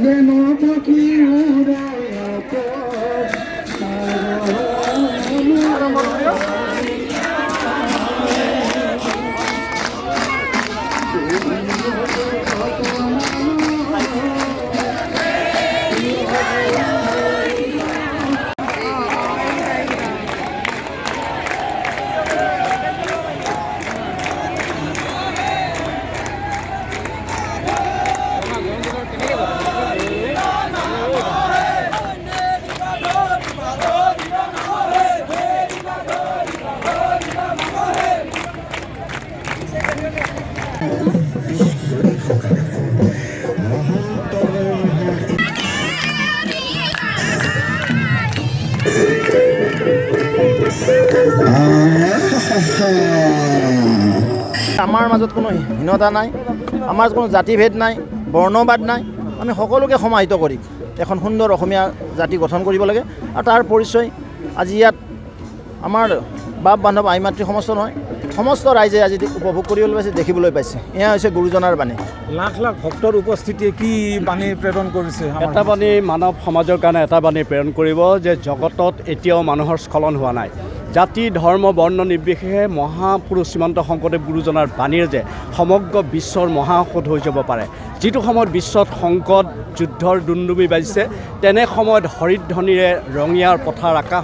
যেন পাখি উড়ায় আমাৰ মাজত কোনো হীনতা নাই, আমাৰ কোনো জাতিভেদ নাই, বৰ্ণবাদ নাই। আমি সকলোকে সমাহিত কৰি এখন সুন্দৰ অসমীয়া জাতি গঠন কৰিব লাগে। আৰু তাৰ পৰিচয় আজি ইয়াত আমাৰ বাপ বান্ধৱ আই মাতৃ সমস্ত নহয়, সমস্ত ৰাইজে আজি উপভোগ কৰিবলৈ পাইছে, দেখিবলৈ পাইছে। এয়া হৈছে গুৰুজনাৰ বাণী। লাখ লাখ ভক্তৰ উপস্থিতিয়ে কি বাণী প্ৰেৰণ কৰিছে? এটা বাণী মানৱ সমাজৰ কাৰণে এটা বাণী প্ৰেৰণ কৰিব যে জগতত এতিয়াও মানুহৰ স্খলন হোৱা নাই। জাতি ধৰ্ম বৰ্ণ নিৰ্বিশেষে মহাপুৰুষ শ্ৰীমন্ত শংকৰদেৱ গুৰুজনাৰ বাণীৰে যে সমগ্ৰ বিশ্বৰ মহাঔষধ হৈ যাব পাৰে। যিটো সময়ত বিশ্বত সংকট যুদ্ধৰ দুন্দুমি বাজিছে, তেনে সময়ত হৰিধ্বনিৰে ৰঙিয়াৰ পথাৰ আকাশ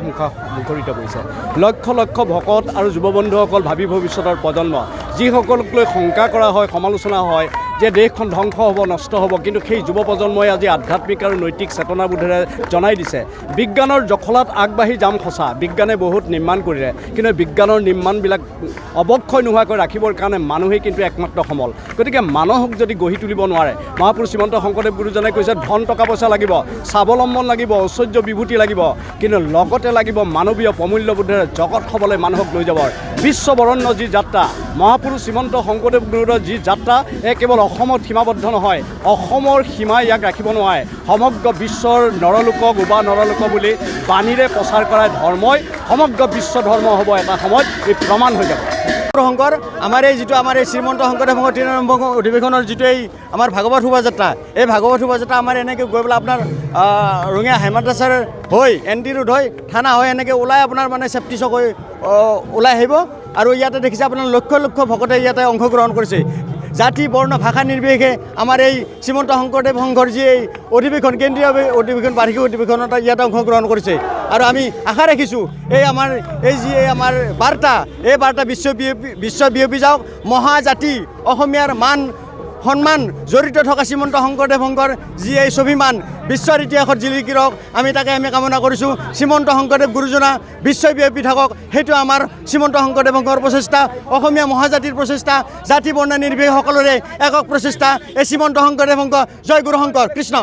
মুখৰিত কৰিছে। লক্ষ লক্ষ ভকত আৰু যুৱবন্ধুসকল ভাবি ভৱিষ্যতৰ প্ৰজন্ম, যিসকলক লৈ শংকা কৰা হয়, সমালোচনা হয় যে দেশখন ধ্বংস হ'ব, নষ্ট হ'ব, কিন্তু সেই যুৱ প্ৰজন্মই আজি আধ্যাত্মিক আৰু নৈতিক চেতনাবোধেৰে জনাই দিছে বিজ্ঞানৰ জখলাত আগবাঢ়ি যাম। সঁচা, বিজ্ঞানে বহুত নিৰ্মাণ কৰিলে, কিন্তু বিজ্ঞানৰ নিৰ্মাণবিলাক অৱক্ষয় নোহোৱাকৈ ৰাখিবৰ কাৰণে মানুহেই কিন্তু একমাত্ৰ সমল। গতিকে মানুহক যদি গঢ়ি তুলিব নোৱাৰে, মহাপুৰুষ শ্ৰীমন্ত শংকৰদেৱ গুৰুজনে কৈছে ধন টকা পইচা লাগিব, স্বাৱলম্বন লাগিব, ঐশ্বৰ্য বিভূতি লাগিব, কিন্তু লগতে লাগিব মানৱীয় প্ৰমূল্যবোধেৰে জগত সবলে মানুহক লৈ যাব। বিশ্ববৰণ্য যি যাত্ৰা, মহাপুৰুষ শ্ৰীমন্ত শংকৰদেৱ গুৰুৰ যি যাত্ৰা, কেৱল অসমত সীমাবদ্ধ নহয়, অসমৰ সীমাই ইয়াক ৰাখিব নোৱাৰে। সমগ্ৰ বিশ্বৰ নৰলোকক উবা নৰলোক বুলি বাণীৰে প্ৰচাৰ কৰা ধৰ্মই সমগ্ৰ বিশ্ব ধৰ্ম হ'ব এটা সময়ত, এই প্ৰমাণ হৈ যাব। শংকৰ আমাৰ এই যিটো আমাৰ এই শ্ৰীমন্ত শংকৰদেৱ সংঘৰ ৩ নম্বৰ অধিৱেশনৰ যিটো এই আমাৰ ভাগৱত শোভাযাত্ৰা, এই ভাগৱত শোভাযাত্ৰা আমাৰ এনেকৈ গৈ পেলাই আপোনাৰ ৰঙিয়া হেমাদ্ৰাছাৰ হৈ NT ৰোড হৈ থানা হৈ এনেকৈ ওলাই আপোনাৰ মানে চেফটি চক হৈ ওলাই আহিব। আৰু ইয়াতে দেখিছে আপোনাৰ লক্ষ লক্ষ ভকতে ইয়াতে অংশগ্ৰহণ কৰিছে। জাতি বৰ্ণ ভাষা নিৰ্বিশেষে আমাৰ এই শ্ৰীমন্ত শংকৰদেৱ সংঘৰ যি এই অধিৱেশন, কেন্দ্ৰীয় অধিৱেশন, বাৰ্ষিক অধিৱেশনত ইয়াতে অংশগ্ৰহণ কৰিছে। আৰু আমি আশা ৰাখিছোঁ এই আমাৰ এই যি আমাৰ বাৰ্তা, এই বাৰ্তা বিশ্বব্যাপী যাওক। মহাজাতি অসমীয়াৰ মান সন্মান জড়িত থকা শ্ৰীমন্ত শংকৰদেৱ সংঘৰ যি এই স্বাভিমান বিশ্বৰ ইতিহাসত জিলিকি ৰওক, আমি তাকে কামনা কৰিছোঁ। শ্ৰীমন্ত শংকৰদেৱ গুৰুজনা বিশ্বব্যাপী থাকক, সেইটো আমাৰ শ্ৰীমন্ত শংকৰদেৱ সংঘৰ প্ৰচেষ্টা, অসমীয়া মহাজাতিৰ প্ৰচেষ্টা, জাতি বৰ্ণ নিৰ্বিশেষে সকলোৰে একক প্ৰচেষ্টা। এই শ্ৰীমন্ত শংকৰদেৱ সংঘ, জয় গুৰু শংকৰ, কৃষ্ণ।